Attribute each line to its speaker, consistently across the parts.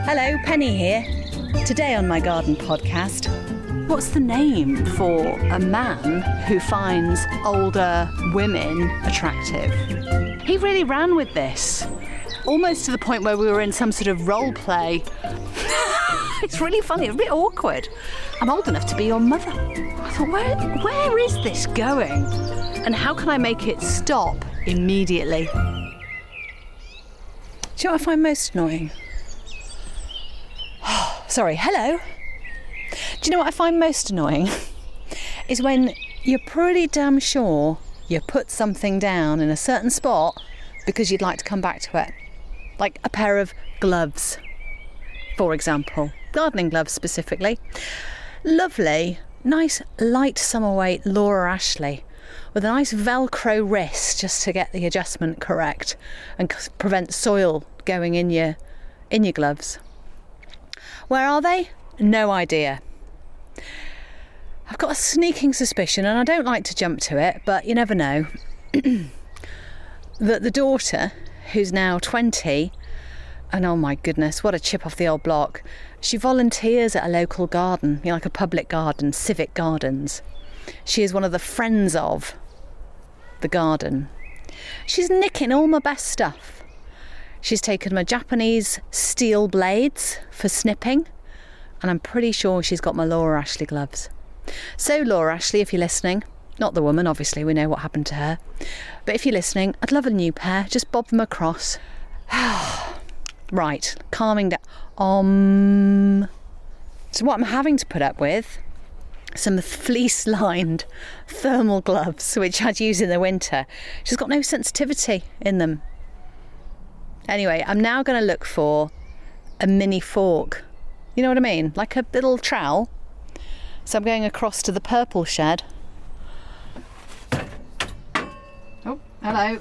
Speaker 1: Hello, Penny here. Today on my garden podcast, what's the name for a man who finds older women attractive? He really ran with this, almost to the point where we were in some sort of role play. It's really funny, it's a bit awkward. I'm old enough to be your mother. I thought, where is this going? And how can I make it stop immediately? Do you know what I find most annoying? Sorry, hello. Do you know what I find most annoying? Is when you're pretty damn sure you put something down in a certain spot because you'd like to come back to it. Like a pair of gloves, for example. Gardening gloves specifically. Lovely, nice light summer weight Laura Ashley with a nice Velcro wrist just to get the adjustment correct and prevent soil going in your gloves. Where are they? No idea. I've got a sneaking suspicion, and I don't like to jump to it, but you never know, that the daughter, who's now 20, and oh my goodness, what a chip off the old block, she volunteers at a local garden, like a public garden, civic gardens. She is one of the friends of the garden. She's nicking all my best stuff. She's taken my Japanese steel blades for snipping, and I'm pretty sure she's got my Laura Ashley gloves. So Laura Ashley, if you're listening, not the woman, obviously, we know what happened to her, but if you're listening, I'd love a new pair, just bob them across. Right, calming down. So what I'm having to put up with, some fleece-lined thermal gloves, which I'd use in the winter. She's got no sensitivity in them. Anyway, I'm now going to look for a mini fork. You know what I mean? Like a little trowel. So I'm going across to the purple shed. Oh, hello.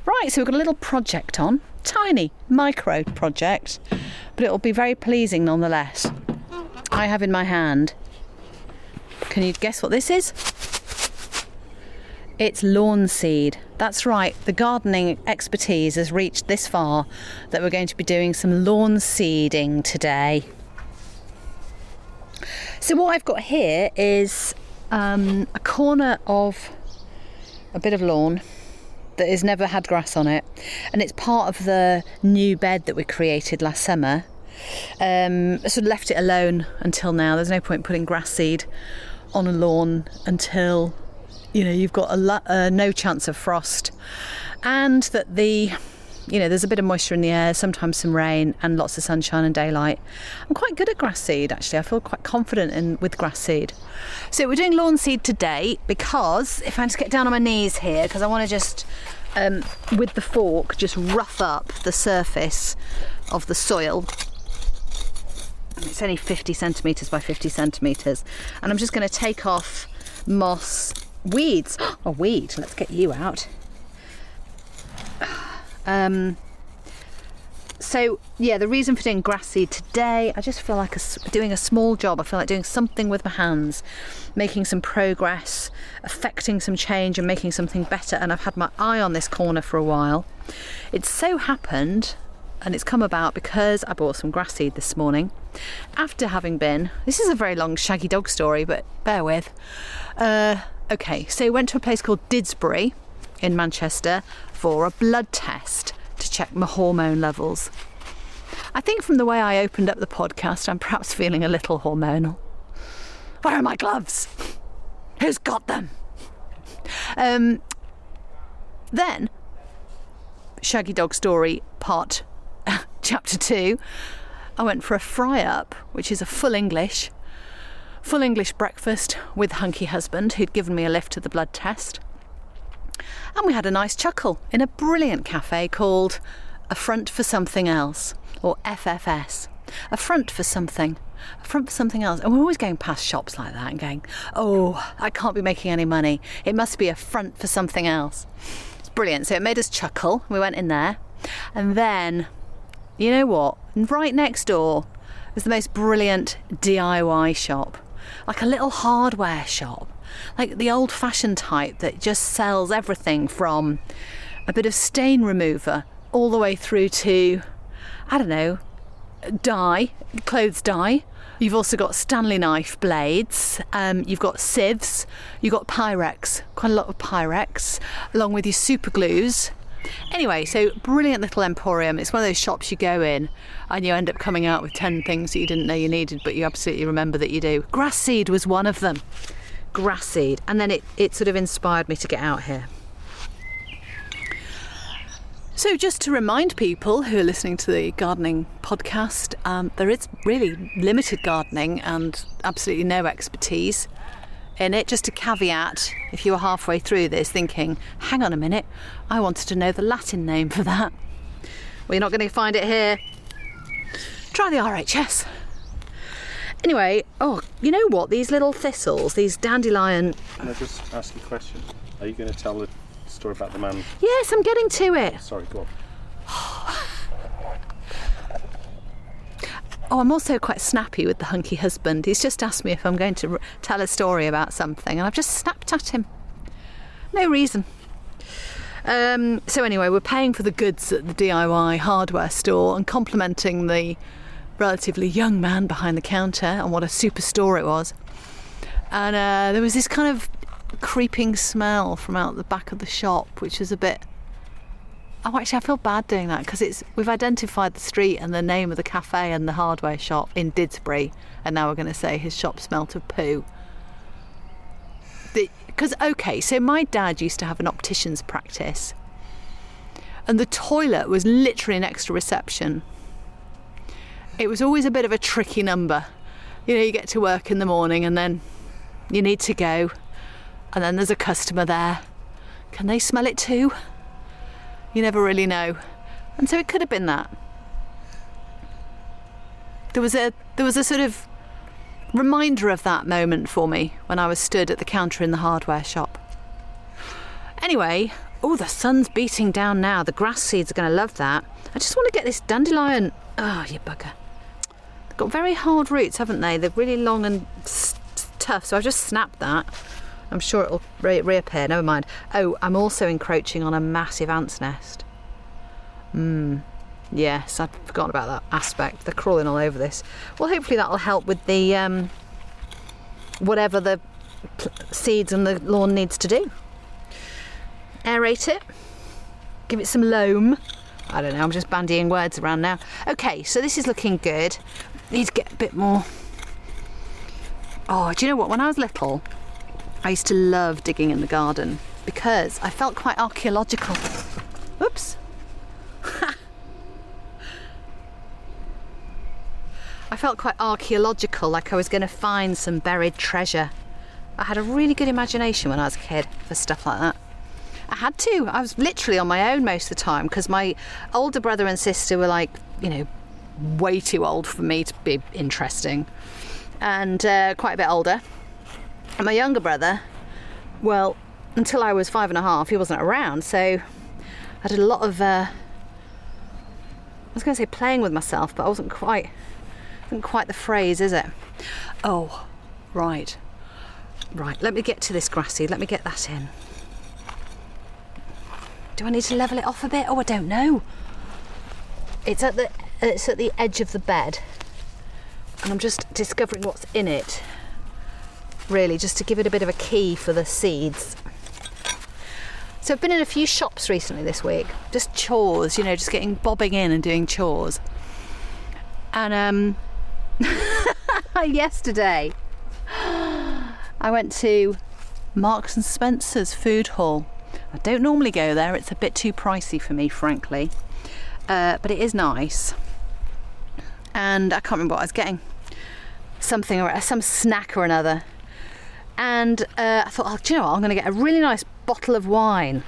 Speaker 1: Right, so we've got a little project on. Tiny, micro project. But it'll be very pleasing nonetheless. I have in my hand. Can you guess what this is? It's lawn seed. That's right, the gardening expertise has reached this far that we're going to be doing some lawn seeding today. So what I've got here is a corner of a bit of lawn that has never had grass on it, and it's part of the new bed that we created last summer. I sort of left it alone until now. There's no point putting grass seed on a lawn until you've got no chance of frost, and that there's a bit of moisture in the air, sometimes some rain, and lots of sunshine and daylight. I'm quite good at grass seed, actually. I feel quite confident with grass seed. So we're doing lawn seed today because, if I just get down on my knees here, because I want to just, with the fork, just rough up the surface of the soil. It's only 50 centimetres by 50 centimetres. And I'm just going to take off moss, weeds. A weed, let's get you out. So yeah, the reason for doing grass seed today, I just feel like doing a small job. I feel like doing something with my hands, making some progress, affecting some change and making something better. And I've had my eye on this corner for a while. It's so happened, and it's come about because I bought some grass seed this morning after having been, this is a very long shaggy dog story, but bear with. Okay, so went to a place called Didsbury in Manchester for a blood test to check my hormone levels. I think from the way I opened up the podcast, I'm perhaps feeling a little hormonal. Where are my gloves? Who's got them? Then, shaggy dog story part chapter 2, I went for a fry-up, which is a full English breakfast with hunky husband who'd given me a lift to the blood test. And we had a nice chuckle in a brilliant cafe called A Front for Something Else, or FFS. A front for something else. And we're always going past shops like that and going, oh, I can't be making any money. It must be a front for something else. It's brilliant. So it made us chuckle. We went in there. And then, you know what? Right next door was the most brilliant DIY shop. Like a little hardware shop. Like the old-fashioned type that just sells everything from a bit of stain remover all the way through to, I don't know, dye, clothes dye. You've also got Stanley knife blades, you've got sieves, you've got Pyrex, quite a lot of Pyrex, along with your super glues. Anyway, so brilliant little emporium. It's one of those shops you go in and you end up coming out with 10 things that you didn't know you needed, but you absolutely remember that you do. Grass seed was one of them. Grass seed. And then it sort of inspired me to get out here. So just to remind people who are listening to the gardening podcast, there is really limited gardening and absolutely no expertise in it. Just a caveat, if you were halfway through this thinking, hang on a minute, I wanted to know the Latin name for that. Well, you're not going to find it here. Try the RHS. Anyway, oh, you know what? These little thistles, these dandelion...
Speaker 2: Can I just ask you a question? Are you going to tell the story about the man?
Speaker 1: Yes, I'm getting to it.
Speaker 2: Sorry, go on.
Speaker 1: Oh, I'm also quite snappy with the hunky husband. He's just asked me if I'm going to tell a story about something, and I've just snapped at him. No reason. So anyway, we're paying for the goods at the DIY hardware store and complimenting the relatively young man behind the counter on what a super store it was. And there was this kind of creeping smell from out the back of the shop, which was a bit... Oh, actually, I feel bad doing that because we've identified the street and the name of the cafe and the hardware shop in Didsbury, and now we're going to say his shop smelt of poo. Because, okay, so my dad used to have an optician's practice, and the toilet was literally next to reception. It was always a bit of a tricky number. You know, you get to work in the morning and then you need to go, and then there's a customer there. Can they smell it too? You never really know. And so it could have been that. There was a sort of reminder of that moment for me when I was stood at the counter in the hardware shop. Anyway, oh, the sun's beating down now. The grass seeds are going to love that. I just want to get this dandelion. Oh, you bugger. They've got very hard roots, haven't they? They're really long and tough, so I've just snapped that. I'm sure it'll reappear, never mind. Oh, I'm also encroaching on a massive ant's nest. Yes, I'd forgotten about that aspect. They're crawling all over this. Well, hopefully that'll help with the whatever the seeds and the lawn needs to do. Aerate it. Give it some loam. I don't know, I'm just bandying words around now. Okay, so this is looking good. Need to get a bit more... Oh, do you know what? When I was little, I used to love digging in the garden because I felt quite archaeological. Oops. I felt quite archaeological, like I was going to find some buried treasure. I had a really good imagination when I was a kid for stuff like that. I had to. I was literally on my own most of the time because my older brother and sister were like, you know, way too old for me to be interesting, and quite a bit older. And my younger brother, well, until I was 5.5, he wasn't around, so I did a lot of, I was going to say playing with myself, but I wasn't quite the phrase, is it? Oh, right, let me get to this grass seed, let me get that in. Do I need to level it off a bit? Oh, I don't know. It's at the edge of the bed, and I'm just discovering what's in it. Really, just to give it a bit of a key for the seeds. So I've been in a few shops recently this week, just chores, you know, just bobbing in and doing chores. And yesterday I went to Marks and Spencer's food hall. I don't normally go there, it's a bit too pricey for me, frankly, but it is nice. And I can't remember what I was getting, some snack or another. And I thought, oh, do you know what, I'm going to get a really nice bottle of wine.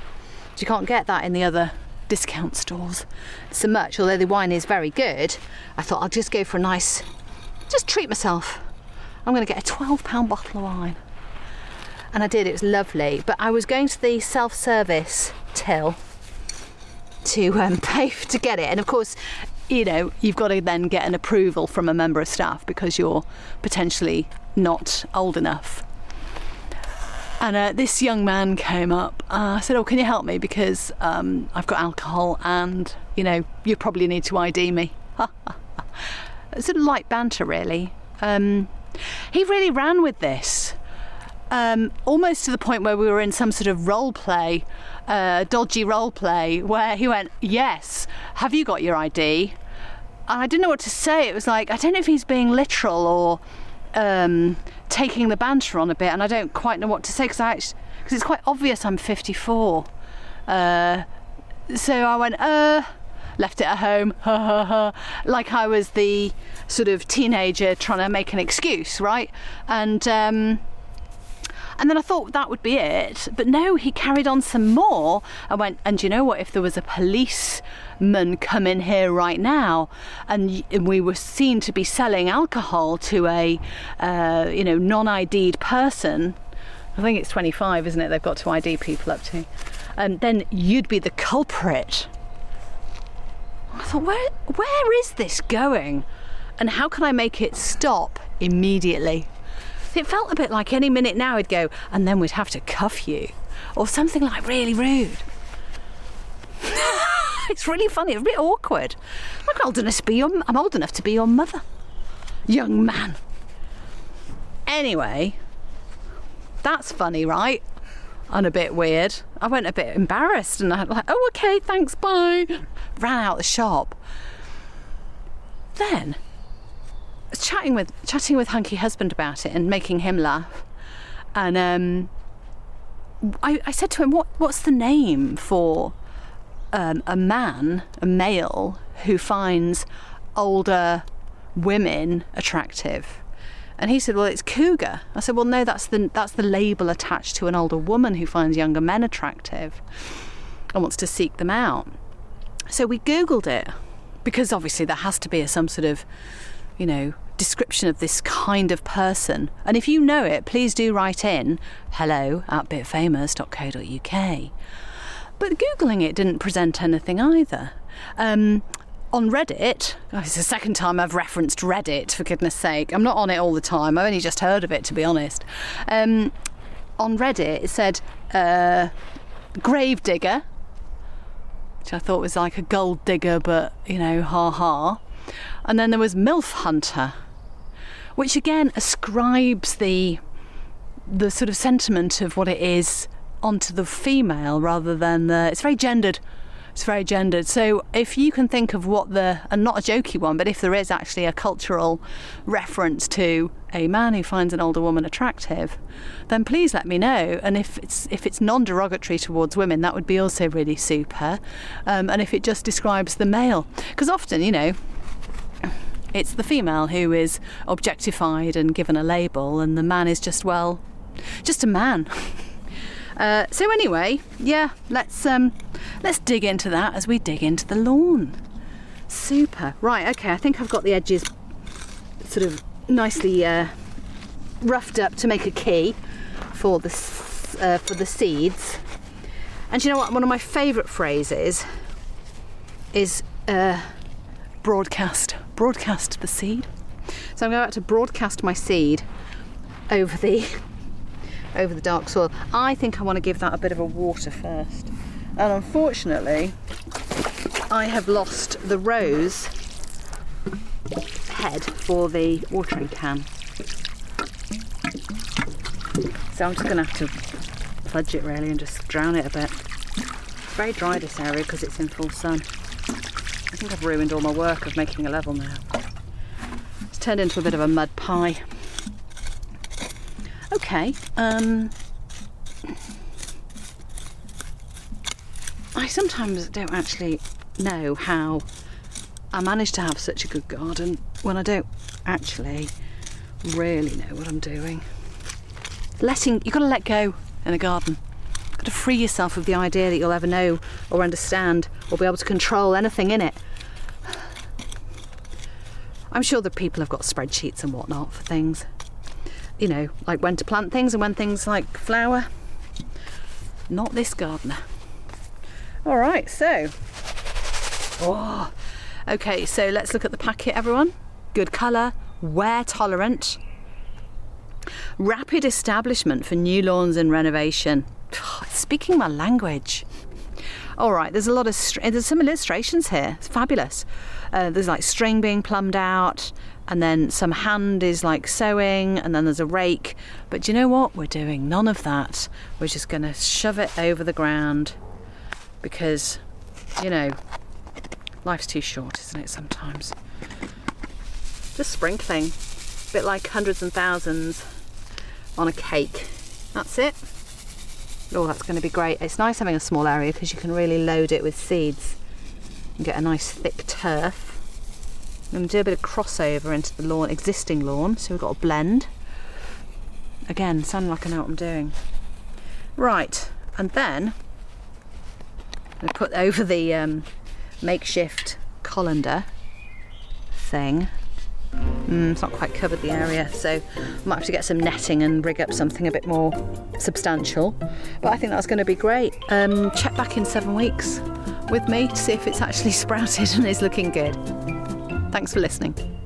Speaker 1: You can't get that in the other discount stores so much, although the wine is very good. I thought I'll just go for a nice, just treat myself. I'm going to get a £12 bottle of wine. And I did, it was lovely. But I was going to the self-service till to pay to get it. And of course, you know, you've got to then get an approval from a member of staff because you're potentially not old enough. And this young man came up. I said, oh, can you help me? Because I've got alcohol and, you know, you probably need to ID me. It's sort of light banter, really. He really ran with this. Almost to the point where we were in some sort of role play, dodgy role play, where he went, yes, have you got your ID? And I didn't know what to say. It was like, I don't know if he's being literal or taking the banter on a bit, and I don't quite know what to say because it's quite obvious I'm 54. So I went, left it at home, like I was the sort of teenager trying to make an excuse, right? And then I thought that would be it, but no, he carried on some more. I went, and you know what, if there was a policeman come in here right now and we were seen to be selling alcohol to a non-ID'd person, I think it's 25, isn't it, they've got to ID people up to, then you'd be the culprit. I thought, where is this going, and how can I make it stop immediately? It felt a bit like any minute now he'd go, and then we'd have to cuff you, or something like really rude. It's really funny, it's a bit awkward. I'm old enough to be your mother, young man. Anyway, that's funny, right? And a bit weird. I went a bit embarrassed and I was like, oh, okay, thanks, bye. Ran out the shop. Then chatting with Hunky Husband about it and making him laugh, and I said to him, what's the name for a male who finds older women attractive? And he said, well, it's cougar. I said, well, no, that's the label attached to an older woman who finds younger men attractive and wants to seek them out. So we Googled it, because obviously there has to be some sort of, description of this kind of person. And if you know it, please do write in hello@bitfamous.co.uk. But Googling it didn't present anything either. On Reddit, it's the second time I've referenced Reddit, for goodness sake. I'm not on it all the time. I've only just heard of it, to be honest. On Reddit, it said grave digger, which I thought was like a gold digger, but, ha-ha. And then there was MILF hunter, which again ascribes the sort of sentiment of what it is onto the female rather than it's very gendered. It's very gendered. So if you can think of and not a jokey one, but if there is actually a cultural reference to a man who finds an older woman attractive, then please let me know. And if it's non-derogatory towards women, that would be also really super. And if it just describes the male, because often, it's the female who is objectified and given a label, and the man is just a man. So anyway, yeah, let's dig into that as we dig into the lawn. Super. Right, okay, I think I've got the edges sort of nicely roughed up to make a key for the seeds. And you know what? One of my favourite phrases is broadcast the seed. So I'm about to broadcast my seed over the dark soil. I think I want to give that a bit of a water first. And unfortunately, I have lost the rose head for the watering can. So I'm just going to have to fudge it really and just drown it a bit. It's very dry, this area, because it's in full sun. I think I've ruined all my work of making a level now. It's turned into a bit of a mud pie. Okay, I sometimes don't actually know how I manage to have such a good garden when I don't actually really know what I'm doing. You've got to let go in a garden. You've got to free yourself of the idea that you'll ever know or understand or be able to control anything in it. I'm sure that people have got spreadsheets and whatnot for things. Like when to plant things and when things like flower. Not this gardener. All right, so. Okay, so let's look at the packet, everyone. Good colour, wear tolerant. Rapid establishment for new lawns and renovation. It's speaking my language. All right, there's a lot of there's some illustrations here. It's fabulous. There's like string being plumbed out, and then some hand is like sewing, and then there's a rake. But do you know what? We're doing none of that. We're just going to shove it over the ground because, you know, life's too short, isn't it, sometimes? Just sprinkling, a bit like hundreds and thousands on a cake. That's it. Oh, that's going to be great. It's nice having a small area because you can really load it with seeds and get a nice thick turf. I'm going to do a bit of crossover into the lawn, existing lawn, so we've got a blend. Again, sounding like I know what I'm doing. Right, and then I put over the makeshift colander thing. It's not quite covered the area, so I might have to get some netting and rig up something a bit more substantial. But I think that's going to be great. Check back in 7 weeks with me to see if it's actually sprouted and is looking good. Thanks for listening.